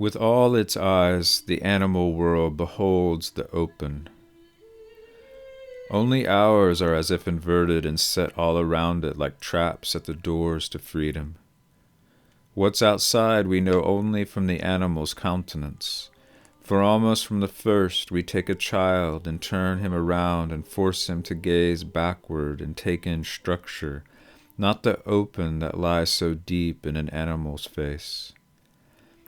With all its eyes, the animal world beholds the open. Only ours are as if inverted and set all around it like traps at the doors to freedom. What's outside we know only from the animal's countenance, for almost from the first we take a child and turn him around and force him to gaze backward and take in structure, not the open that lies so deep in an animal's face.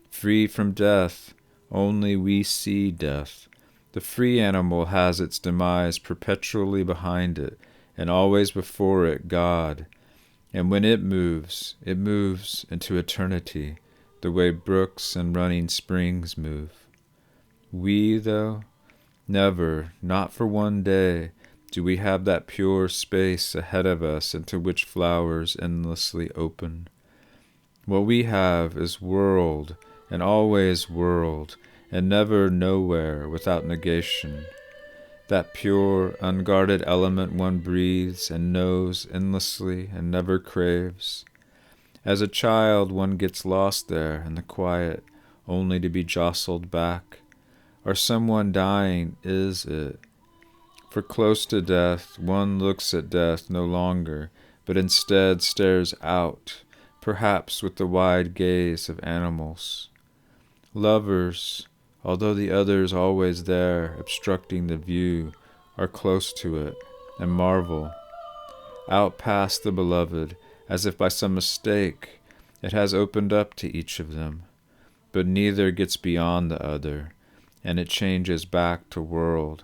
Free from death, only we see death. The free animal has its demise perpetually behind it, and always before it God. And when it moves into eternity, the way brooks and running springs move. We, though, never, not for one day, do we have that pure space ahead of us into which flowers endlessly open. What we have is world, and always world, and never nowhere without negation. That pure, unguarded element one breathes and knows endlessly and never craves. As a child one gets lost there in the quiet, only to be jostled back. Or someone dying is it. For close to death, one looks at death no longer, but instead stares out, perhaps with the wide gaze of animals. Lovers, although the other's always there, obstructing the view, are close to it, and marvel. Out past the beloved, as if by some mistake, it has opened up to each of them, but neither gets beyond the other, and it changes back to world.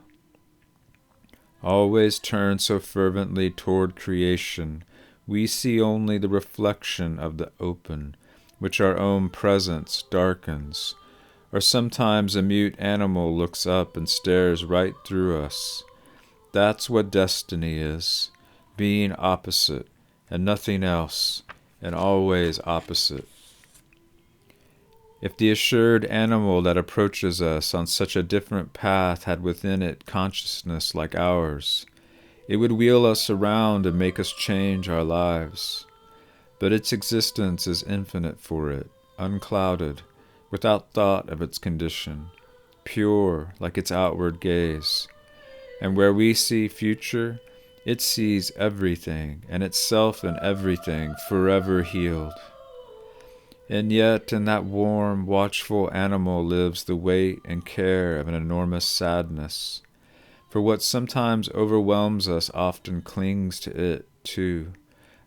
Always turned so fervently toward creation, we see only the reflection of the open, which our own presence darkens. Or sometimes a mute animal looks up and stares right through us. That's what destiny is, being opposite, and nothing else, and always opposite. If the assured animal that approaches us on such a different path had within it consciousness like ours, it would wheel us around and make us change our lives. But its existence is infinite for it, unclouded, without thought of its condition, pure like its outward gaze. And where we see future, it sees everything, and itself in everything, forever healed. And yet in that warm, watchful animal lives the weight and care of an enormous sadness. For what sometimes overwhelms us often clings to it, too,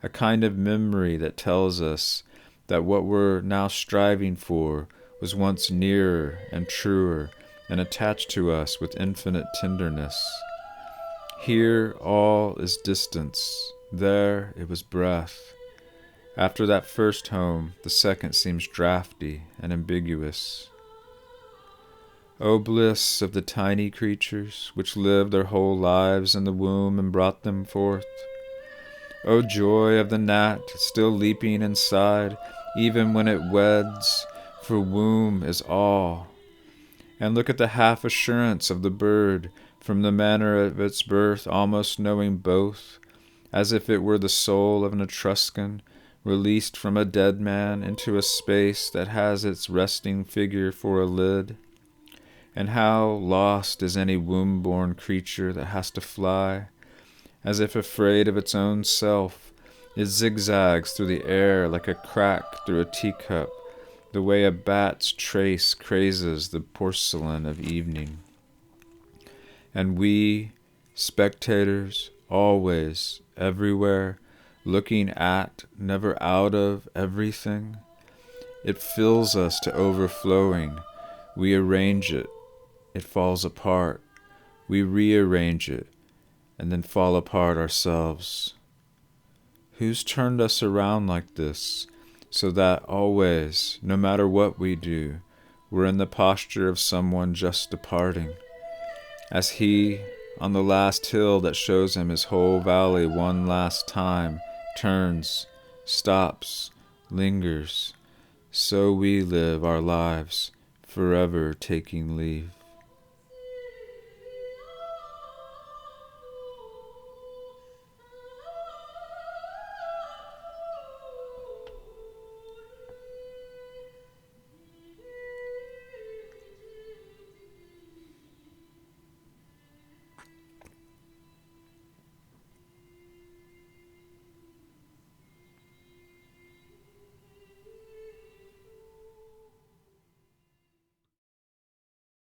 a kind of memory that tells us that what we're now striving for was once nearer and truer and attached to us with infinite tenderness. Here all is distance, there it was breath. After that first home, the second seems draughty and ambiguous. O bliss of the tiny creatures which lived their whole lives in the womb and brought them forth. O joy of the gnat still leaping inside, even when it weds, for womb is all. And look at the half-assurance of the bird, from the manner of its birth almost knowing both, as if it were the soul of an Etruscan, released from a dead man into a space that has its resting figure for a lid. And how lost is any womb-born creature that has to fly, as if afraid of its own self. It zigzags through the air like a crack through a teacup, the way a bat's trace crazes the porcelain of evening. And we, spectators, always, everywhere, looking at, never out of, everything, it fills us to overflowing. We arrange it, it falls apart. We rearrange it, and then fall apart ourselves. Who's turned us around like this, so that always, no matter what we do, we're in the posture of someone just departing, as he, on the last hill that shows him his whole valley one last time, turns, stops, lingers, so we live our lives, forever taking leave.